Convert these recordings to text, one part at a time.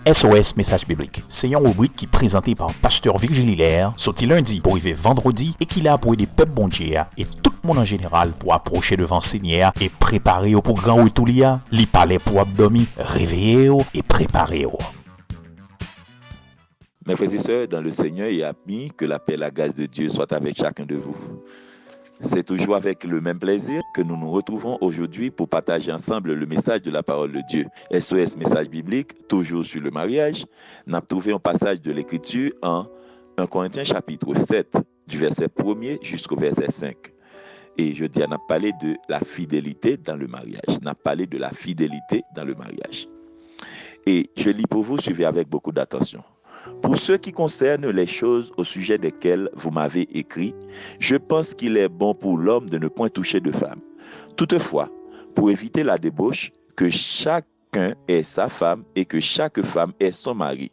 SOS Message Biblique, c'est une rubrique qui est présentée par Pasteur Virgile Hilaire, sorti lundi pour arriver vendredi et qui l'a pour aider peuple bon Dieu et tout le monde en général pour approcher devant Seigneur et préparer au pour grand retour li parler pour abdomen, réveiller et préparer. Mes frères et sœurs, dans le Seigneur et amis, que la paix et la grâce de Dieu soient avec chacun de vous. C'est toujours avec le même plaisir que nous nous retrouvons aujourd'hui pour partager ensemble le message de la parole de Dieu. SOS Message Biblique, toujours sur le mariage. Nous avons trouvé un passage de l'Écriture en 1 Corinthiens chapitre 7, du verset 1er jusqu'au verset 5. Et je dis, on a parlé de la fidélité dans le mariage. On a parlé de la fidélité dans le mariage. Et je lis pour vous, suivez avec beaucoup d'attention. Pour ce qui concerne les choses au sujet desquelles vous m'avez écrit, je pense qu'il est bon pour l'homme de ne point toucher de femme. Toutefois, pour éviter la débauche, que chacun ait sa femme et que chaque femme ait son mari.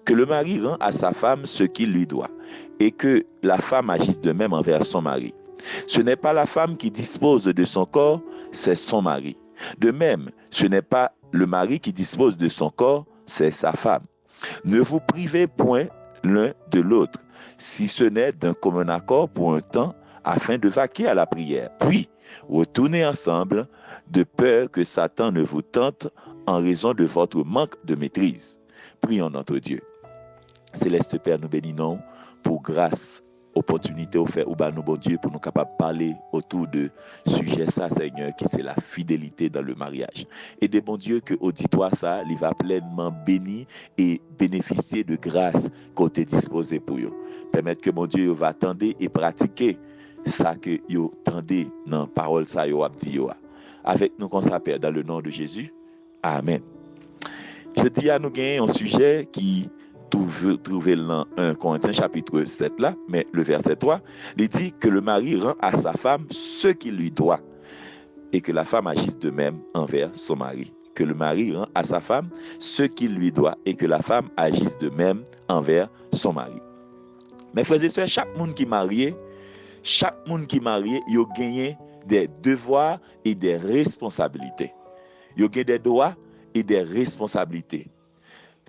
Que le mari rend à sa femme ce qu'il lui doit et que la femme agisse de même envers son mari. Ce n'est pas la femme qui dispose de son corps, c'est son mari. De même, ce n'est pas le mari qui dispose de son corps, c'est sa femme. Ne vous privez point l'un de l'autre, si ce n'est d'un commun accord pour un temps, afin de vaquer à la prière. Puis, retournez ensemble, de peur que Satan ne vous tente en raison de votre manque de maîtrise. Prions notre Dieu. Céleste Père, nous bénissons pour grâce, opportunité offerte au bas nous bon Dieu pour nous capables de parler autour de sujet ça Seigneur qui c'est la fidélité dans le mariage. Et de bon Dieu que auditoire ça, il va pleinement béni et bénéficier de grâce qu'on t'est disposé pour eux. Permettre que mon Dieu va attendre et pratiquer ça que yo tendez dans parole ça yo a dit yo. Avec nous qu'on s'appelle dans le nom de Jésus. Amen. Je dis à nous gagner un sujet qui trouver dans 1 Corinthiens chapitre 7 là, mais le verset 3, il dit que le mari rend à sa femme ce qu'il lui doit et que la femme agisse de même envers son mari. Que le mari rend à sa femme ce qu'il lui doit et que la femme agisse de même envers son mari. Mes frères et sœurs, chaque monde qui est marié, il a gagné des devoirs et des responsabilités. Il a gagné des droits et des responsabilités.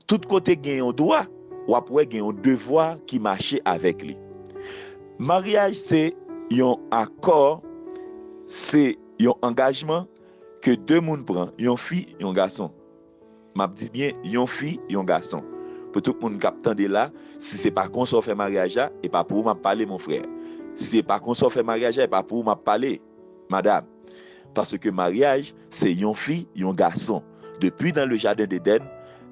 Tout côté gagne un droit ou après gagne un devoir qui marche avec lui. Mariage c'est un accord, c'est un engagement que deux monde prend, une fille et un garçon. M'a dit bien une fille et un garçon. Pour tout le monde qui attend là, si c'est pas qu'on s'en fait mariage et pas pour m'a parler mon frère. Si c'est pas qu'on s'en fait mariage et pas pour m'a parler madame. Parce que mariage c'est une fille et un garçon. Depuis dans le jardin d'Éden,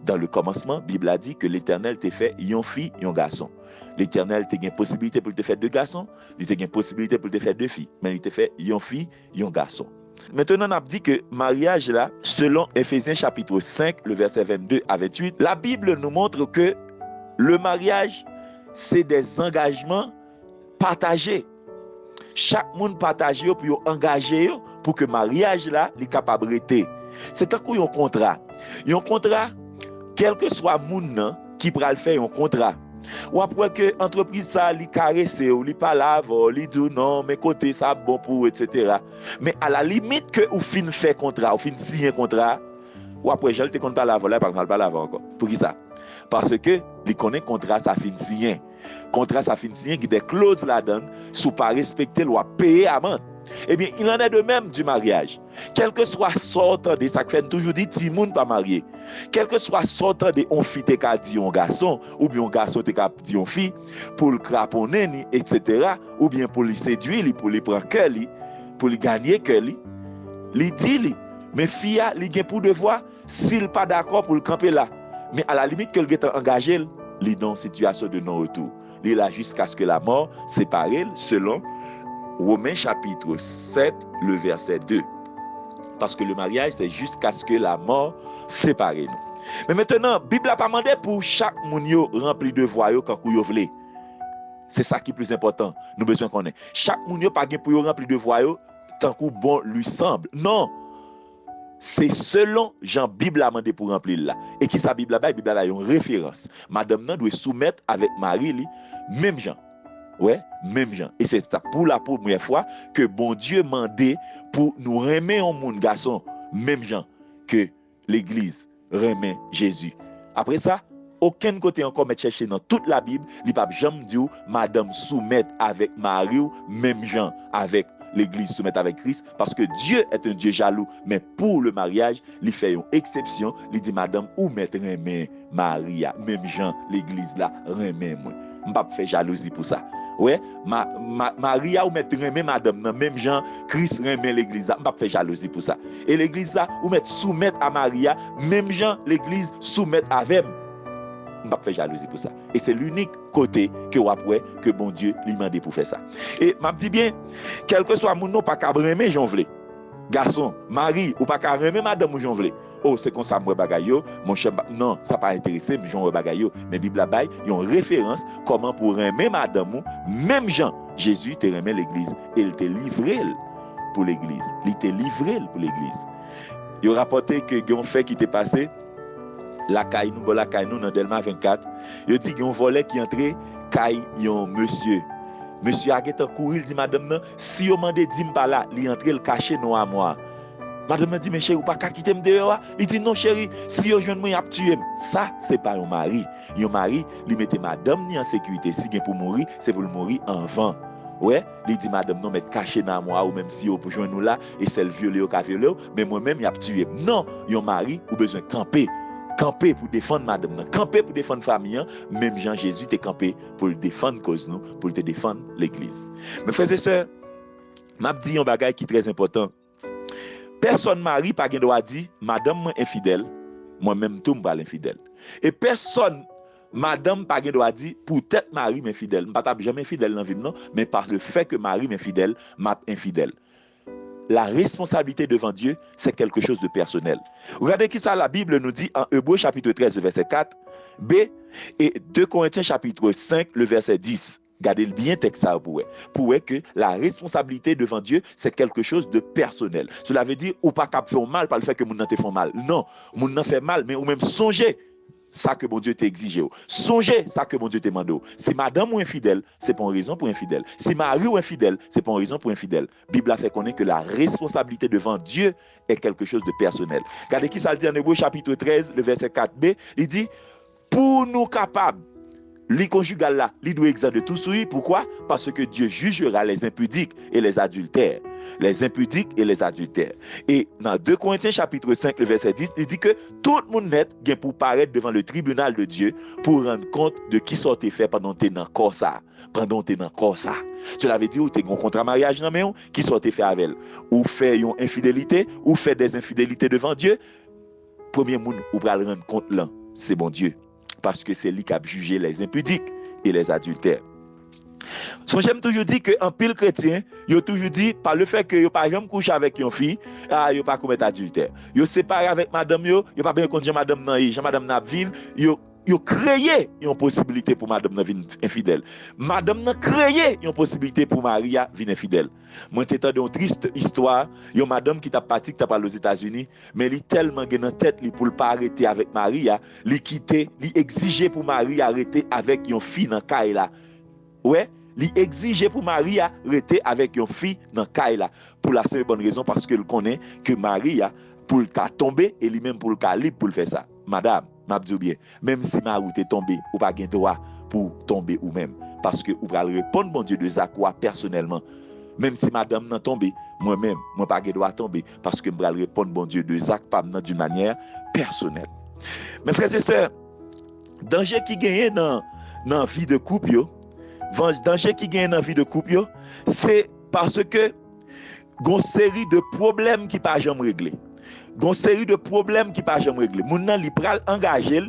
dans le commencement, la Bible a dit que l'Éternel t'a fait une fille et un garçon. L'Éternel t'a une possibilité pour te faire deux garçons, il t'a une possibilité pour te faire deux filles, mais il t'a fait une fille et un garçon. Maintenant, on a dit que mariage là, selon Éphésiens chapitre 5, le verset 22 à 28, la Bible nous montre que le mariage, c'est des engagements partagés. Chaque monde partage pour engager pour que le mariage là, les capacités. C'est tant qu'il y a un contrat. Il y a un contrat. Quel que soit moun qui pral faire un contrat ou après que entreprise ça li caresse ou li palave li dit non mais côté ça bon pour etc. Mais à la limite que ou fin fait contrat ou fin signer contrat ou après je te compte pas la voler par exemple pas l'avant encore pour qui ça parce que li connaît contrat ça fin signer qui des clauses là-dedans sous pas respecter loi payer amende. Eh bien, il en est de même du mariage. Quel que soit sortant de ça, fait toujours dit ti moun pas marié. Quel que soit sortant de on fille te ka dit un garçon ou bien un garçon te ka dit une fille pour le craponner ni etc. ou bien pour le séduire, pour le prendre cœur li, pour le gagner cœur li. Li dit li, mais fille li gen pour devoir s'il pas d'accord pour le camper là. Mais à la limite que le get engagé, li dans situation de non retour. Li là jusqu'à ce que la mort sépare selon Romains chapitre 7, le verset 2. Parce que le mariage, c'est jusqu'à ce que la mort sépare nous. Mais maintenant, la Bible n'a pas demandé pour chaque moun yo rempli de voix quand vous voulez. C'est ça qui est plus important. Nous avons besoin qu'on ait. Chaque moun yo pas pour rempli de voix tant que bon lui semble. Non. C'est selon Jean Bible a demandé pour remplir là. Et qui sa Bible là, Bible a une référence. Madame nan doit soumettre avec Marie li, même Jean. Ouais, même gens. Et c'est ça pour la première fois que bon Dieu mandé pour nous remettre en monde garçon, même gens que l'église remet Jésus Après ça, aucun côté encore mettre chercher dans toute la Bible, il pas jamais dit madame soumettre avec Marie ou même Jean avec l'église soumettre avec Christ, parce que Dieu est un Dieu jaloux, mais pour le mariage, il fait une exception, il dit madame ou mettre remet Maria, même Jean, l'église là, remet moi. Je ne vais pas faire jalousie pour ça. Ouais, Maria ou mettre remet madame, même Jean, Christ remet l'église là, je ne vais pas faire jalousie pour ça. Et l'église là, ou mettre soumettre à Maria, même Jean, l'église soumettre avec je ne vais pas faire jalousie pour ça. Et c'est l'unique côté que que bon Dieu lui demande pour faire ça. Et je dis bien, quel que soit mon nom, pas qu'à remettre j'en voulais. Garçon, mari, ou pas qu'à remettre madame ou j'en voulais. Oh, c'est comme ça, moi, bagayo, mon cher, non, ça pas intéressé, mais j'en bagayo. Mais Bible là, il y a une référence, comment pour remettre madame ou, même Jean, Jésus te remet l'église. Et il te livré pour l'église. Il te livré pour l'église. Il a rapporté que il y a un fait qui t'est passé. La caille nous dans Delma 24, il dit qu'il y a un volet qui entré caille yon monsieur a gete courir, il dit madame non, si on mande dit pas là, il entre le cacher non à moi. Madame dit mais chérie ou pas quitter me dehors. Il dit non chérie, si yo joine moi y a tuer. Ça c'est pas un mari. Un mari, il mettait madame ni en sécurité, si gen pour mourir, c'est pour le mourir avant. Ouais, il dit madame non mettre caché dans moi ou même si yo pour joindre nous là et c'est le violer ou ka violer, mais moi même y a tuer. Non, un mari ou besoin camper pour défendre madame, camper pour défendre famille, même Jean Jésus t'est campé pour le défendre cause nous, pour te défendre l'église. Mes frères et sœurs, m'a dit un bagage qui est très important. Personne mari pas gen droit dire madame moi infidèle, moi-même tout m'pas infidèle. Et personne madame pas gen droit dire peut-être mari m'infidèle, m'pas jamais infidèle dans vie non, mais par le fait que mari m'infidèle, m'a infidèle. La responsabilité devant Dieu, c'est quelque chose de personnel. Regardez qui ça la Bible nous dit en Hébreux chapitre 13, le verset 4, B, et 2 Corinthiens chapitre 5, le verset 10. Gardez bien texte ça pour que la responsabilité devant Dieu, c'est quelque chose de personnel. Cela veut dire, ou pas qu'à faire mal par le fait que moun nan te font mal. Non, moun nan fait mal, mais ou même songer ça que bon Dieu t'a exigé. Songez ça que bon Dieu t'a demandé. Si madame ou infidèle, c'est pas une raison pour infidèle. Si mari ou infidèle, c'est pas une raison pour infidèle. Bible a fait connaître que la responsabilité devant Dieu est quelque chose de personnel. Regardez qui ça le dit en Hébreux chapitre 13, le verset 4b, il dit pour nous capables li conjugal là, li doit exempt de tout souillure. Pourquoi? Parce que Dieu jugera les impudiques et les adultères. Les impudiques et les adultères. Et dans 2 Corinthiens chapitre 5, le verset 10, il dit que tout le monde net vient pour paraître devant le tribunal de Dieu pour rendre compte de qui sortait fait pendant que tu es dans le corps ça. Pendant que tu es dans le corps ça. Cela veut dire que tu as un contrat mariage dans le qui sortait fait avec elle. Ou fait une infidélité, ou fait des infidélités devant Dieu. Premier monde ou va le rendre compte là, c'est bon Dieu. Parce que c'est lui qui a jugé les impudiques et les adultères. So, j'aime toujours dire qu'en pile chrétien, il a toujours dit, par le fait que il pas jamais couché avec une fille, il pas commettre adultère. Il séparé avec madame, il pas bien conduire madame nan, madame n'a vivre, il créé une possibilité pour madame nan venir infidèle. Madame n'a créé une possibilité pour Maria venir infidèle. Moi t'ai entendu une triste histoire, une madame qui t'a parti qui t'a parlé aux États-Unis, mais elle tellement gain en tête li pour pas arrêter avec Maria, li quitter, li exiger pour Maria arrêter avec une fille dans Kaila. Ouais, li exiger pour Maria arrêter avec une fille dans Kaila pour la seule bonne raison parce qu'elle connaît que Maria pour le cas tomber et lui-même pour le cas libre pour le faire ça. Madame, m'a dit bien, même si ma route est tombée, ou pas gain droit pour tomber ou même parce que ou va répondre bon Dieu de Zakwa personnellement. Même si madame n'a tombé, moi-même, moi pas gain droit tomber parce que me répondre bon Dieu de Zakwa d'une manière personnelle. Mes frères et sœurs, danger qui gagne dans la vie de couple, danger qui gagne dans la vie de couple, c'est parce que une série de problèmes qui pas jamais réglés. Une série de problèmes qui pas jamais réglés. Moun nan li pral engagé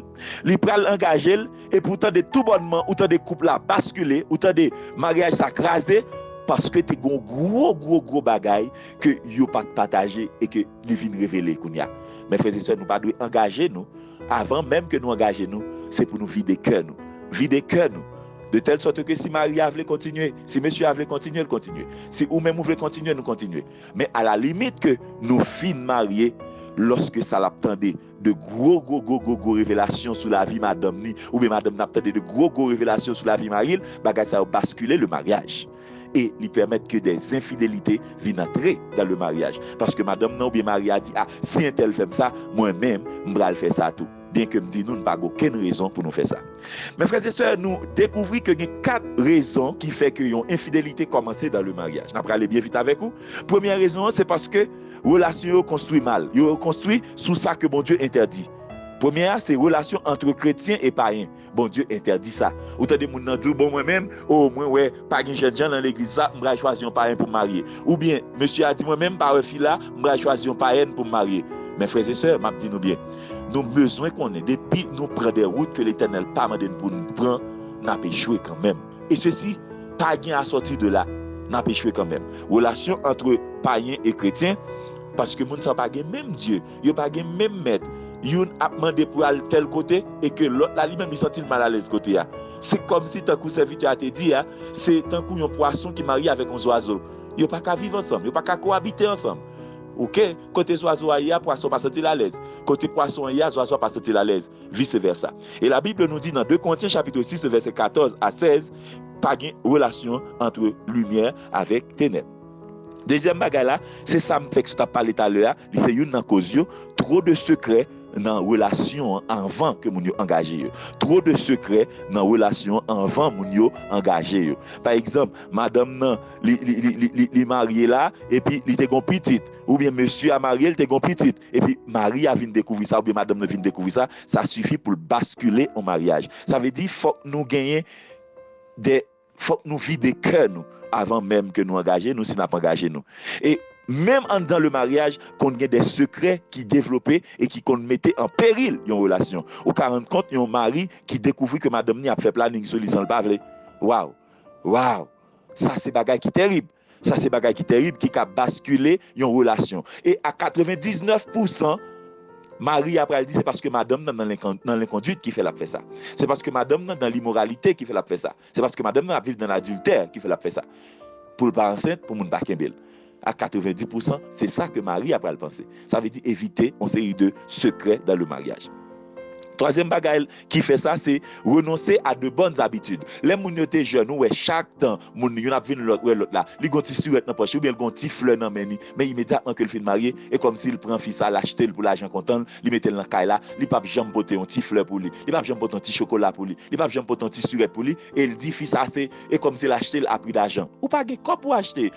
et pourtant de tout bonnement autant de couples là basculer, autant de mariage s'acraser parce que t'es gros bagaille que yo pas partager et que li vinn révéler kounya. Mes frères et sœurs, nous pas doit engager nous avant même que nous engager nous, c'est pour nous vider cœur nous. Vider cœur nous. De telle sorte que si Maria voulait continuer, si monsieur voulait continuer, elle continue. Si ou même vous voulez continuer, nous continuer. Mais à la limite que nous finissons mariés, lorsque ça l'attendait de gros révélations sur la vie madame ni, ou bien madame n'attendait de gros révélations sur la vie Marie, bagage ça a basculé le mariage. Et lui permettre que des infidélités viennent entrer dans le mariage. Parce que madame non, ou bien Marie a dit, ah, si un tel fait ça, moi-même, je vais faire ça tout. bien que me dit nous n'avons pas aucune raison pour nous faire ça. Mes frères et sœurs, nous découvrons que il y a 4 raisons qui fait que une infidélité commencé dans le mariage. On va aller bien vite avec vous. Première raison, c'est parce que relation construit mal. Yo construit sous ça que bon Dieu interdit. Première, c'est relation entre chrétiens et païens. Bon Dieu interdit ça. Ou t'as des gens qui disent, bon, moi-même, oh, moi, ouais, pas de jeune gens dans l'église, ça, je vais choisir un païen pour me marier. Ou bien, monsieur a dit, moi-même, par un fil là, je vais choisir un païen pour me marier. Mes frères et sœurs, m'a dit nous bien, nous besoin qu'on ait, depuis nous prenons des routes que l'Éternel pas demandé pour nous prendre, nous avons échoué quand même. Et ceci, pas gain à sortir de là, nous avons échoué quand même. Relation entre païens et chrétiens, parce que nous ne sommes pas même Dieu, nous n'avons pas même maître. Yon a demandé pour aller tel côté et que l'autre là lui-même il sentit mal à l'aise côté là. C'est comme si tant que serviteur a te dit c'est tant que un poisson qui marie avec un oiseau. Yo pas qu'à vivre ensemble, yo pas qu'à cohabiter ensemble. OK, côté oiseau a poisson pas sentir à l'aise. Côté poisson a oiseau pas sentir à l'aise, vice versa. Et la Bible nous dit dans 2 Corinthiens chapitre 6 le verset 14 à 16 pas de relation entre lumière avec ténèbres. Deuxième bagage là, c'est ça me fait que tu as parlé tout à l'heure, c'est une dans cause trop de secrets dans relation avant que moun yo engagé. Trop de secrets dans relation avant moun yo engagé. Par exemple, madame nan li marié là et puis il te gon petite ou bien monsieur a marié, il te gon petite et puis Marie a vinn découvrir ça ou bien madame ne vinn découvrir ça, ça suffit pour basculer en mariage. Ça veut dire faut que nous gagner faut que nous vider cœur nous avant même que nous engager nous si n'a pas engagé nous. Et même dans le mariage, qu'on a des secrets qui développaient et qui qu'on mettait en péril une relation. Ou car rendre compte, un mari qui découvrit que madame ni a fait planning sur lui sans le parler. Waouh, waouh, ça c'est bagay qui terrible. Ça c'est bagay qui terrible qui a basculé une relation. Et à 99%, Marie après elle dit c'est parce que madame dans l'inconduite qui fait la fait ça. C'est parce que madame dans l'immoralité qui fait la fait ça. C'est parce que madame vit dans l'adultère qui fait la fait ça. Pour le pas enceinte, pour mon pas kembel. À 90%, c'est ça que Marie a le penser. Ça veut dire éviter une série de secrets dans le mariage. Troisième bagage qui fait ça, c'est renoncer à de bonnes habitudes. Les moun yo te jeune, ouais, chaque temps, moun yon a vinn l'autre là, li gon ti surette dans poche ou bien gon ti fleur dans meni, mais immédiatement que le fin marié, et comme s'il prend fils à l'acheter pour l'argent content, li mette dans caille là, li pa jamais porter un ti fleur pour lui, li pa jamais porter un ti chocolat pour lui, li pa jamais porter un ti surette pour lui, et il dit fils assez et comme s'il acheter à prix d'argent. Ou pas gen quoi pour acheter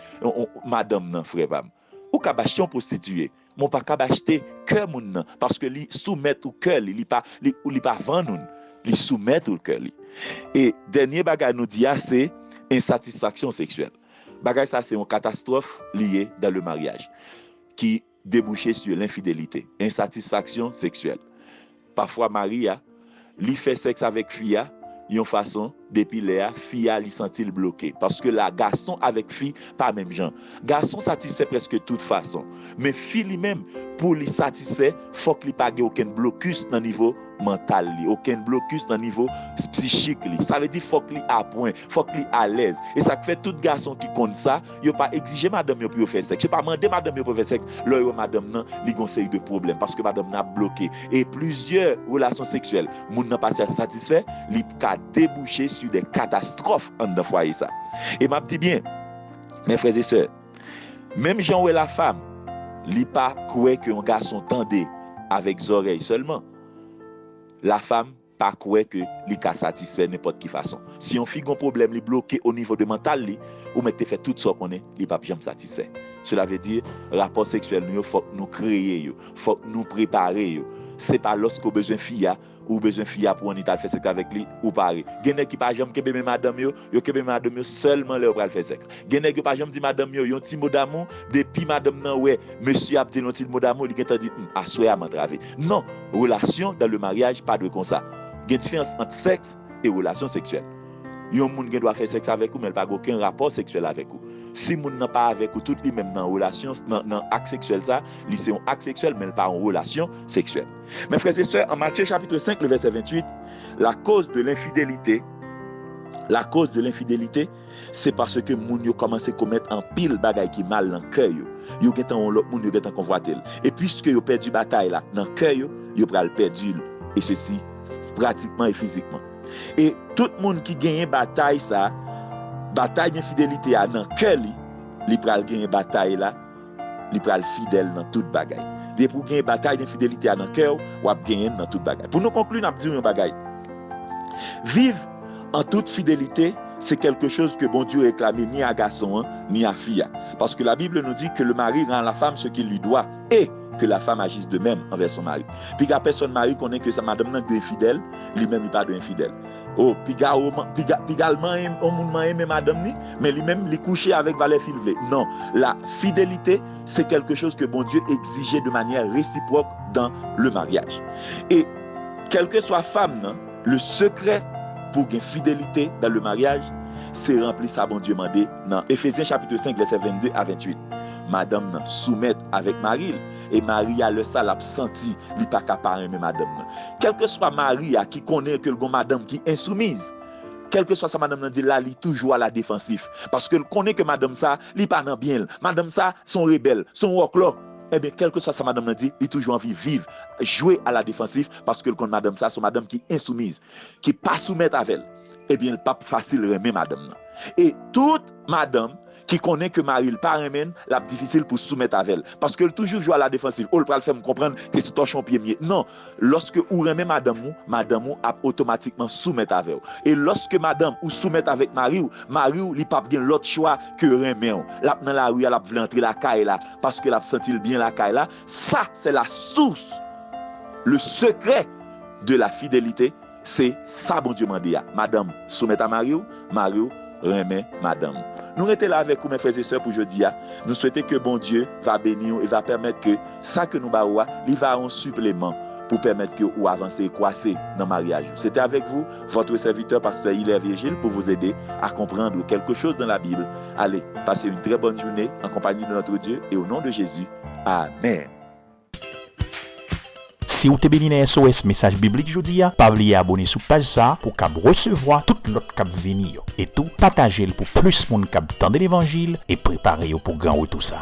madame nan frère pam. Ou ka acheter un prostituée. Mon pas capable acheter cœur moun nan parce que li soumettre au cœur li pas vendre nous li soumettre au cœur li. Et dernier bagage nous dit c'est insatisfaction sexuelle. Bagage ça c'est une catastrophe liée dans le mariage qui débouchait sur l'infidélité, insatisfaction sexuelle. Parfois Maria li fait sexe avec fille une façon depuis là fille li sentit bloqué parce que la garçon avec fille pas même genre garçon satisfait presque toute façon mais fille lui-même pour lui satisfaire faut qu'il pas aucun blocus dans niveau mental li aucun blocus dans niveau psychique li ça veut dire faut qu'il à point faut qu'il à l'aise et ça fait tout garçon qui compte ça yo pas exiger madame yo pour faire sexe je pas demander madame yo pour faire sexe là madame nan li gon série de problèmes parce que madame n'a bloqué et plusieurs relations sexuelles moun n'a pas satisfait li ka déboucher sur des catastrophes en dans foyer ça. Et m'a dit bien, mes frères et sœurs, même Jean ou la femme, li pas croire que un garçon tendait avec les oreilles seulement. La femme pas croire que li ka satisfait n'importe quelle façon. Si on fille un problème li bloqué au niveau de mental li, ou mettez fait tout ça qu'on est, li pas jamais satisfait. Cela veut dire rapport sexuel nous faut nous créer, faut nous préparer. C'est pas lorsqu'on besoin fille ou besoin fille pour on y faire sexe avec lui ou pareil. Gène qui pas jamais kebe madame yo kebe madame yo seulement leur pral faire sexe. Gène qui pas jamais dit madame yo yon petit mot d'amour depuis madame nan ouais monsieur a dit un petit mot d'amour il gène dit assoya m'entraver. Non, relation dans le mariage pas de comme ça. Gène différence entre sexe et relation sexuelle. Yon moun gen doit faire sexe avec vous mais il pas aucun rapport sexuel avec vous. Si moun n'a pas avec vous tout lui même dans relation dans acte sexuel ça, li c'est un acte sexuel mais pas en relation sexuelle. Mes frères et sœurs, en Matthieu chapitre 5 le verset 28, la cause de l'infidélité, c'est parce que moun yo commencé commettre en pile bagay qui mal dans cœur yo. Yo getan l'autre moun yo getan convoiter. Et puisque yo perdu bataille là dans cœur yo pral perdu et ceci pratiquement et physiquement. Et tout le monde qui gagne bataille ça, bataille d'infidélité à dans cœur li pral gagner bataille là, li pral fidèle dans toute bagaille. Dès pour gagner bataille d'infidélité dans le cœur, ou à gagner dans toute bagaille. Pour nous conclure, nous disons une bagaille. Vivre en toute fidélité, c'est quelque chose que bon Dieu réclamait ni à garçon, ni à fille. Parce que la Bible nous dit que le mari rend à la femme ce qu'il lui doit et que la femme agisse de même envers son mari. Puis la personne mari connaît que sa madame n'est pas infidèle, lui-même il pas de infidèle. Oh, puis également on aime madame ni, mais lui-même il coucher avec valet filvé. Non, la fidélité, c'est quelque chose que bon Dieu exigeait de manière réciproque dans le mariage. Et quelle que soit femme, non, le secret pour une fidélité dans le mariage, c'est remplir ça, bon Dieu mandé dans Éphésiens chapitre 5, verset 22 à 28. Madame soumette avec Marie, et Marie a le sale senti, il n'est pas capable d'aimer madame. Quel que soit Marie qui connaît que le madame qui est insoumise, quel que soit sa madame dit là, il est toujours à la défensive. Parce qu'elle connaît que madame ça, il n'est pas dans bien. Madame ça, sont rebelles, sont rocklo. Eh bien, quel que soit sa madame dit, il est toujours envie de vivre, jouer à la défensive, parce que quand madame ça, son madame qui est insoumise, qui n'est pas soumette avec elle, eh bien, il n'est pas facile de aimer madame. Et toute madame qui connaît que Marie le pas aimer, la difficile pour soumettre avec elle, parce qu'elle toujours joue à la défensive. On le faire me comprendre que c'est ton champion. Non, lorsque vous aimez madame a automatiquement soumettre avec elle. Et lorsque madame ou soumettre avec Marie, il pas bien l'autre choix que aimer. Là dans la rue, elle a voulu entrer la caille là parce qu'elle a senti bien la caille là. Ça c'est la source, le secret de la fidélité, c'est ça bon Dieu m'a dit. Madame soumettre à Marie, remet madame. Nous étions là avec vous, mes frères et sœurs, pour jeudi. Nous souhaitons que bon Dieu va bénir et va permettre que ça que nous avons, il va en supplément pour permettre que vous avancez et croissez dans le mariage. C'était avec vous, votre serviteur, pasteur Hilaire Virgile, pour vous aider à comprendre quelque chose dans la Bible. Allez, passez une très bonne journée en compagnie de notre Dieu et au nom de Jésus. Amen. Si vous te béni dans SOS message biblique jodi a, pas oublier abonner sur page ça pour qu'à recevoir toute l'autre cap venir et tout partager pour plus monde cap tendre l'évangile et préparer pour grand retour ça.